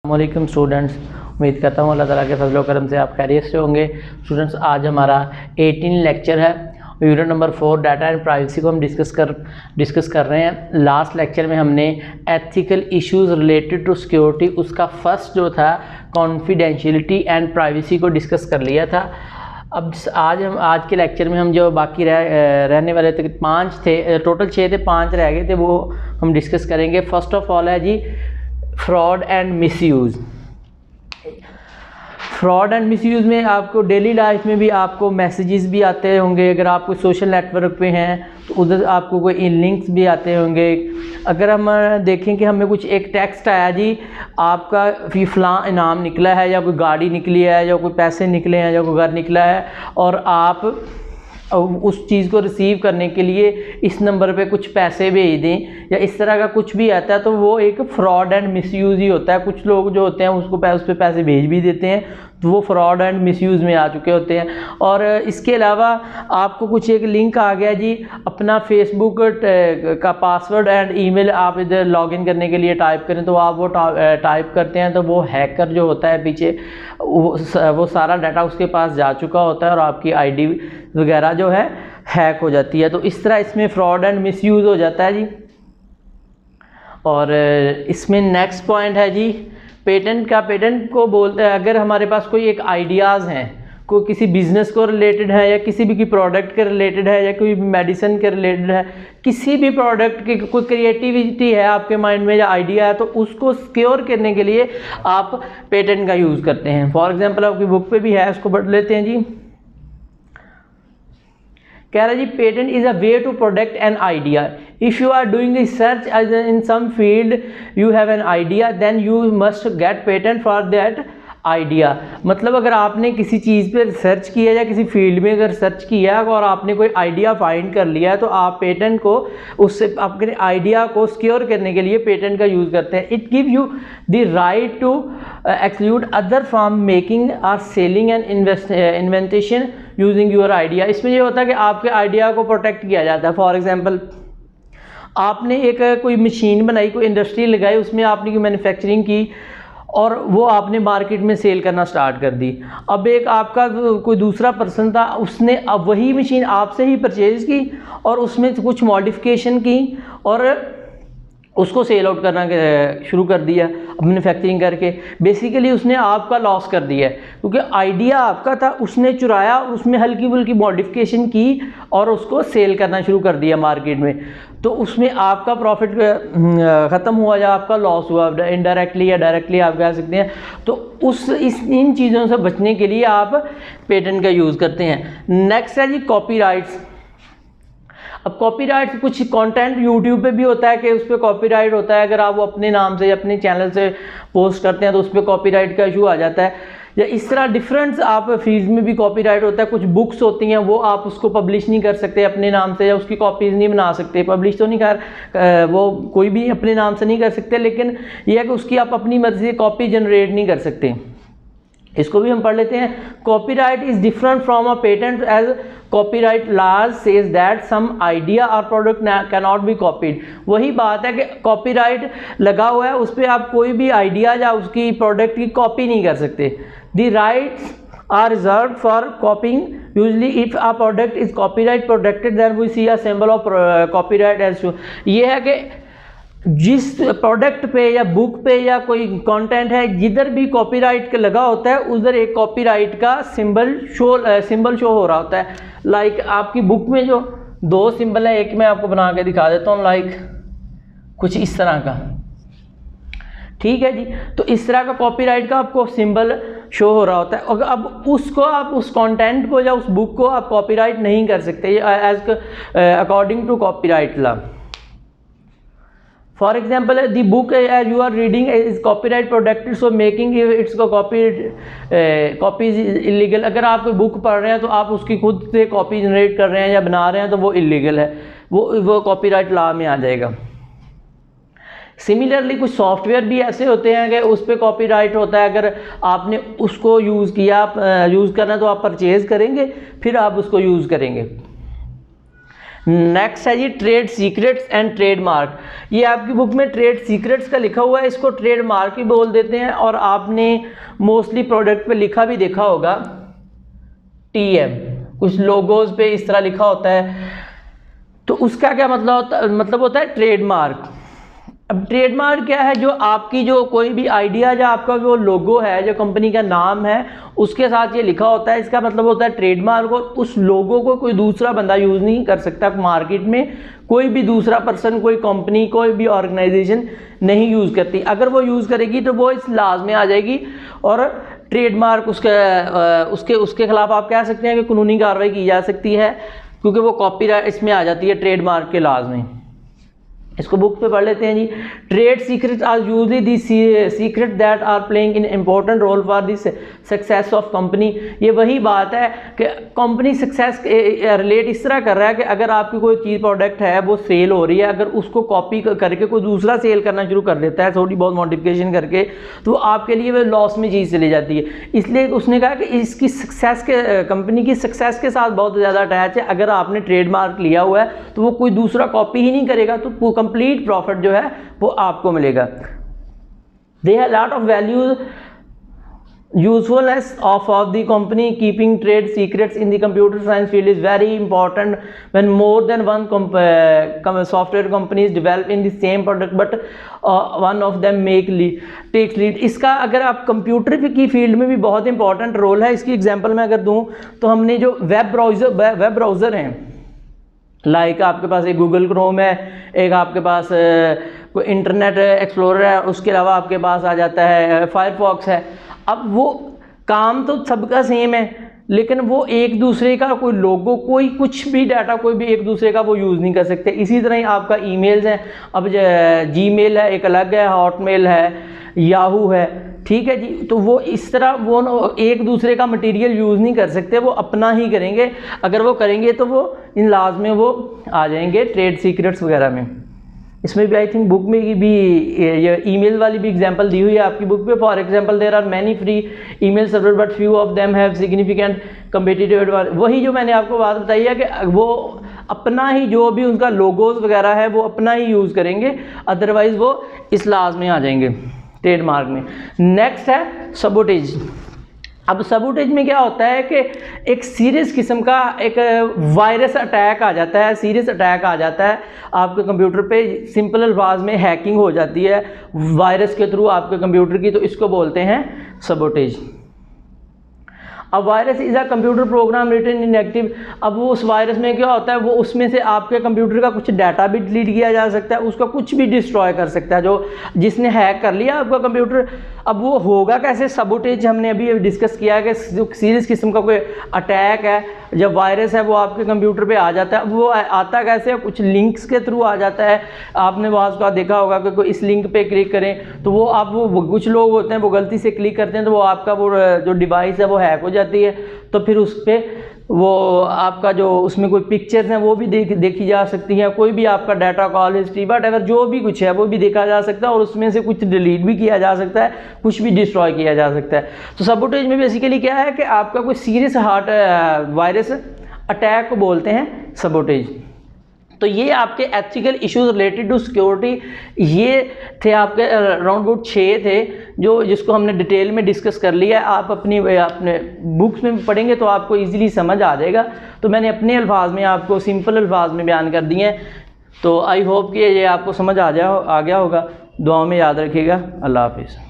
अस्सलामुअलैकुम स्टूडेंट्स, उम्मीद करता हूँ अल्लाह ताला के फजल व करम से आप खैरियत से होंगे। स्टूडेंट्स, आज हमारा 18 लेक्चर है। Unit number 4 data and privacy को हम डिस्कस कर रहे हैं। लास्ट लेक्चर में हमने ethical issues related to security, उसका फर्स्ट जो था कॉन्फिडेंशियलिटी एंड प्राइवेसी को डिस्कस कर लिया था। अब आज के लेक्चर में हम जो बाकी रहने वाले थे 5 थे, टोटल 6 थे, 5 रह गए थे, वो हम डिस्कस करेंगे। फर्स्ट ऑफ ऑल है जी fraud and misuse. Fraud and misuse में आपको डेली लाइफ में भी आपको मैसेजेस भी आते होंगे। अगर आप कोई सोशल नेटवर्क पे हैं तो उधर आपको कोई लिंक्स भी आते होंगे। अगर हम देखें कि हमें कुछ एक टेक्स्ट आया जी, आपका फ़लाँ इनाम निकला है, या कोई गाड़ी निकली है, या कोई पैसे निकले हैं, या कोई घर निकला है, और आप उस चीज़ को रिसीव करने के लिए इस नंबर पे कुछ पैसे भेज दें, या इस तरह का कुछ भी आता है, तो वो एक फ्रॉड एंड मिसयूज़ ही होता है। कुछ लोग जो होते हैं उसको उस पर पैसे भेज भी देते हैं, तो वो फ्रॉड एंड मिसयूज़ में आ चुके होते हैं। और इसके अलावा आपको कुछ एक लिंक आ गया जी, अपना फेसबुक का पासवर्ड एंड ईमेल आप इधर लॉगिन करने के लिए टाइप करें, तो आप वो टाइप करते हैं, तो वो हैकर जो होता है पीछे वो सारा डाटा उसके पास जा चुका होता है, और आपकी आईडी वगैरह जो है हैक हो जाती है। तो इस तरह इसमें फ्रॉड एंड मिसयूज़ हो जाता है जी। और इसमें नेक्स्ट पॉइंट है जी पेटेंट का। पेटेंट को बोलते हैं अगर हमारे पास कोई एक आइडियाज़ हैं, कोई किसी बिज़नेस को रिलेटेड है, या किसी भी की प्रोडक्ट के रिलेटेड है, या कोई मेडिसिन के रिलेटेड है, किसी भी प्रोडक्ट की कोई क्रिएटिविटी है आपके माइंड में या आइडिया है, तो उसको सिक्योर करने के लिए आप पेटेंट का यूज़ करते हैं। फॉर एग्जांपल आपकी बुक पे भी है, उसको पढ़ लेते हैं जी। कह रहा है जी patent is a way to protect an idea. If you are doing research as in some field, you have an idea, then you must get patent for that idea. मतलब अगर आपने किसी चीज़ पे रिसर्च किया या किसी फील्ड में अगर रिसर्च किया और आपने कोई आइडिया फाइंड कर लिया है, तो आप पेटेंट को उससे अपने आइडिया को सिक्योर करने के लिए पेटेंट का यूज़ करते हैं। It give you the right to exclude other from making और selling and invention using your idea. इसमें ये होता है कि आपके आइडिया को प्रोटेक्ट किया जाता है। फॉर एग्जाम्पल आपने एक कोई मशीन बनाई, कोई इंडस्ट्री लगाई, उसमें आपने कोई मैन्युफैक्चरिंग की, और वो आपने मार्केट में सेल करना स्टार्ट कर दी। अब एक आपका कोई दूसरा पर्सन था, उसने अब वही मशीन आपसे ही परचेज़ की और उसमें कुछ मॉडिफिकेशन की और उसको सेल आउट करना शुरू कर दिया मैन्युफैक्चरिंग करके। बेसिकली उसने आपका लॉस कर दिया है, क्योंकि आइडिया आपका था, उसने चुराया, उसमें हल्की फुल्की मॉडिफिकेशन की और उसको सेल करना शुरू कर दिया मार्केट में। तो उसमें आपका प्रॉफिट ख़त्म हुआ या आपका लॉस हुआ, इनडायरेक्टली या डायरेक्टली आप कह सकते हैं। तो इन चीज़ों से बचने के लिए आप पेटेंट का यूज़ करते हैं। नेक्स्ट है जी कॉपीराइट्स। अब कॉपीराइट कुछ कंटेंट यूट्यूब पे भी होता है कि उस पर कॉपीराइट होता है। अगर आप वो अपने नाम से या अपने चैनल से पोस्ट करते हैं तो उस पर कॉपीराइट का इशू आ जाता है। या इस तरह डिफरेंट आप फील्ड में भी कॉपीराइट होता है। कुछ बुक्स होती हैं वो आप उसको पब्लिश नहीं कर सकते अपने नाम से, या उसकी कॉपीज़ नहीं बना सकते। पब्लिश तो नहीं कर वो कोई भी अपने नाम से नहीं कर सकते, लेकिन यह है कि उसकी आप अपनी मर्जी से कॉपी जनरेट नहीं कर सकते। इसको भी हम पढ़ लेते हैं। Copyright is different from a patent as copyright laws says that some idea और product can not be copied. वही बात है कि कॉपीराइट लगा हुआ है, उस पर आप कोई भी आइडिया या उसकी प्रोडक्ट की कॉपी नहीं कर सकते। The rights are reserved for copying. Usually if a product is copyright protected, then we see a symbol of copyright as shown. ये है कि जिस प्रोडक्ट पे या बुक पे या कोई कंटेंट है, जिधर भी कॉपीराइट का लगा होता है उधर एक कॉपीराइट का सिंबल शो हो रहा होता है। लाइक आपकी बुक में जो 2 सिंबल है, एक मैं आपको बना के दिखा देता हूँ, लाइक कुछ इस तरह का, ठीक है जी। तो इस तरह का कॉपीराइट का आपको सिंबल शो हो रहा होता है। अब उसको आप उस कंटेंट को या उस बुक को आप कॉपीराइट नहीं कर सकते as according to copyright law. For example, the book as you are reading is copyright protected, so making its copy is illegal. अगर आप कोई बुक पढ़ रहे हैं तो आप उसकी खुद से कॉपी जनरेट कर रहे हैं या बना रहे हैं, तो वो इलीगल है, वो कॉपीराइट लॉ में आ जाएगा। सिमिलरली कुछ सॉफ्टवेयर भी ऐसे होते हैं कि उस पर कॉपीराइट होता है। अगर आपने उसको यूज़ करना तो आप परचेज़ करेंगे, फिर आप उसको यूज़ करेंगे। नेक्स्ट है जी ट्रेड सीक्रेट्स एंड ट्रेडमार्क। ये आपकी बुक में ट्रेड सीक्रेट्स का लिखा हुआ है, इसको ट्रेडमार्क भी बोल देते हैं, और आपने मोस्टली प्रोडक्ट पे लिखा भी देखा होगा TM, कुछ लोगोज पे इस तरह लिखा होता है, तो उसका क्या मतलब होता है ट्रेडमार्क। अब ट्रेडमार्क क्या है, जो आपकी जो कोई भी आइडिया या आपका जो लोगो है, जो कंपनी का नाम है, उसके साथ ये लिखा होता है, इसका मतलब होता है ट्रेडमार्क। और उस लोगो को कोई दूसरा बंदा यूज़ नहीं कर सकता, मार्केट में कोई भी दूसरा पर्सन, कोई कंपनी, कोई भी ऑर्गेनाइजेशन नहीं यूज़ करती। अगर वो यूज़ करेगी तो वो इस लाज में आ जाएगी, और ट्रेडमार्क उसके खिलाफ आप कह सकते हैं कि कानूनी कार्रवाई की जा सकती है, क्योंकि वो कॉपीराइट इसमें आ जाती है ट्रेडमार्क के लाज में। इसको बुक पे पढ़ लेते हैं जी। Trade secret are usually the secret that are playing in important role for this success of company. ये वही बात है कि कंपनी सक्सेस रिलेट इस तरह कर रहा है कि अगर आपकी कोई चीज़ प्रोडक्ट है वो सेल हो रही है, अगर उसको कॉपी करके कोई दूसरा सेल करना शुरू कर देता है थोड़ी बहुत मॉडिफिकेशन करके, तो आपके लिए वो लॉस में चीज़ चली जाती है। इसलिए उसने कहा कि इसकी सक्सेस के कंपनी की सक्सेस के साथ बहुत ज़्यादा अटैच है। अगर आपने ट्रेडमार्क लिया हुआ है तो वो कोई दूसरा कॉपी ही नहीं करेगा, तो कंप्लीट प्रॉफिट जो है वो आपको मिलेगा। They have lot of value usefulness of the company keeping trade secrets in the computer science field is very important when more than one software companies develop in the same product but one of them takes lead। इसका अगर आप computer की field में भी बहुत important role है। इसकी example मैं अगर दूं तो हमने जो वेब ब्राउज़र हैं, लाइक आपके पास एक गूगल क्रोम है, एक आपके पास कोई इंटरनेट एक्सप्लोरर है, उसके अलावा आपके पास आ जाता है फायरफॉक्स है। अब वो काम तो सबका सेम है, लेकिन वो एक दूसरे का कोई लोगो, कोई कुछ भी डाटा, कोई भी एक दूसरे का वो यूज़ नहीं कर सकते। इसी तरह ही आपका ईमेल्स हैं, अब जीमेल है एक अलग है, हॉटमेल है, याहू है, ठीक है जी। तो वो इस तरह वो एक दूसरे का मटेरियल यूज़ नहीं कर सकते, वो अपना ही करेंगे। अगर वो करेंगे तो वो इन लाज में वो आ जाएंगे ट्रेड सीक्रेट्स वगैरह में। इसमें भी आई थिंक बुक में भी ये ईमेल वाली भी एग्जांपल दी हुई है आपकी बुक पे। For example there are many free email server but few of them have significant competitive advantage. वही जो मैंने आपको बात बताई है कि वो अपना ही जो भी उनका लोगोज वगैरह है वो अपना ही यूज़ करेंगे, अदरवाइज वो इस लाज में आ जाएंगे ट्रेडमार्क में। नेक्स्ट है सबोटेज। अब सबोटेज में क्या होता है कि एक सीरियस किस्म का एक वायरस अटैक आ जाता है, सीरियस अटैक आ जाता है आपके कंप्यूटर पे। सिंपल अल्फाज में हैकिंग हो जाती है वायरस के थ्रू आपके कंप्यूटर की, तो इसको बोलते हैं सबोटेज। अब virus is a computer program written in active. अब वो उस वायरस में क्या होता है, वो उसमें से आपके कंप्यूटर का कुछ डाटा भी डिलीट किया जा सकता है, उसका कुछ भी डिस्ट्रॉय कर सकता है जो जिसने हैक कर लिया आपका कंप्यूटर। अब वो होगा कैसे, सबोटेज हमने अभी डिस्कस किया कि जो सीरियस किस्म का कोई अटैक है, जब वायरस है वो आपके कंप्यूटर पे आ जाता है। वो आता कैसे, कुछ लिंक्स के थ्रू आ जाता है। आपने वहाँ का देखा होगा कि कोई इस लिंक पे क्लिक करें तो वो आप वो कुछ लोग होते हैं वो गलती से क्लिक करते हैं, तो वो आपका वो जो डिवाइस है वो हैक हो जाती है। तो फिर उस पर वो आपका जो उसमें कोई पिक्चर्स हैं वो भी देखी जा सकती हैं, कोई भी आपका डाटा, कॉल हिस्ट्री, बट अगर जो भी कुछ है वो भी देखा जा सकता है, और उसमें से कुछ डिलीट भी किया जा सकता है, कुछ भी डिस्ट्रॉय किया जा सकता है। तो सबोटेज में बेसिकली क्या है कि आपका कोई सीरियस वायरस अटैक को बोलते हैं सबोटेज। तो ये आपके ethical issues related to security ये थे आपके अराउंड अबाउट 6 थे जिसको हमने डिटेल में डिस्कस कर लिया है। आप अपने बुक्स में पढ़ेंगे तो आपको इजीली समझ आ जाएगा। तो मैंने अपने अल्फाज में आपको सिंपल अल्फाज में बयान कर दिए हैं। तो आई होप कि ये आपको समझ आ गया होगा। दुआओं में याद रखिएगा। अल्लाह हाफिज़।